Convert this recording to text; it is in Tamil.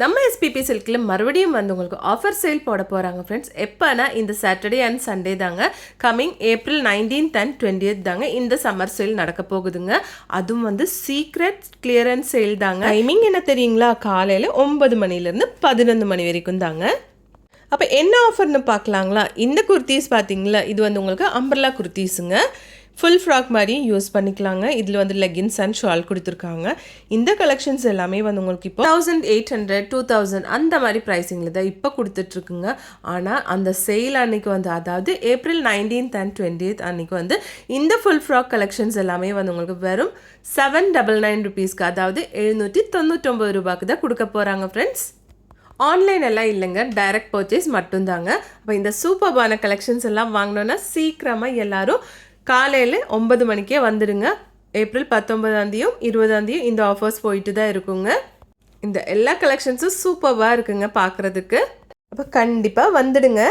நம்ம எஸ்பிபி சில்கில் மறுபடியும் வந்து உங்களுக்கு ஆஃபர் சேல் போட போகிறாங்க ஃப்ரெண்ட்ஸ். எப்போனா இந்த சாட்டர்டே அண்ட் சண்டே தாங்க. Coming April 19th and 20th தாங்க இந்த சம்மர் சேல் நடக்க போகுதுங்க. அதுவும் வந்து சீக்ரெட் கிளியரன்ஸ் சேல் தாங்க. டைமிங் என்ன தெரியுங்களா? காலையில் 9 மணிலேருந்து 11 மணி வரைக்கும் தாங்க. அப்போ என்ன ஆஃபர்னு பார்க்கலாங்களா? இந்த குர்த்திஸ் பார்த்தீங்களா, இது வந்து உங்களுக்கு அம்பர்லா குர்த்திஸுங்க. ஃபுல் ஃப்ராக் மாதிரி யூஸ் பண்ணிக்கலாங்க. இதில் வந்து லெகின்ஸ் அண்ட் ஷால் கொடுத்துருக்காங்க. இந்த கலெக்ஷன்ஸ் எல்லாமே வந்து உங்களுக்கு இப்போ 1800 2000 அந்த மாதிரி ப்ரைஸிங்கில் தான் இப்போ கொடுத்துட்ருக்குங்க. ஆனால் அந்த சேல் அன்னைக்கு வந்து, அதாவது April 19th and 20th அன்னைக்கு வந்து இந்த ஃபுல் ஃப்ராக் கலெக்ஷன்ஸ் எல்லாமே வந்து உங்களுக்கு வெறும் 799 ருபீஸ்க்கு, அதாவது 799 ரூபாய்க்கு தான் கொடுக்க போகிறாங்க ஃப்ரெண்ட்ஸ். ஆன்லைன் எல்லாம் இல்லைங்க, டைரக்ட் பர்ச்சேஸ் மட்டும்தாங்க. அப்போ இந்த சூப்பர்பான கலெக்ஷன்ஸ் எல்லாம் வாங்கினோன்னா சீக்கிரமாக எல்லோரும் காலையில் 9 மணிக்கே வந்துடுங்க. April 19 20 இந்த ஆஃபர்ஸ் போயிட்டு தான் இருக்குங்க. இந்த எல்லா கலெக்ஷன்ஸும் சூப்பராக இருக்குங்க பார்க்குறதுக்கு. அப்போ கண்டிப்பாக வந்துடுங்க.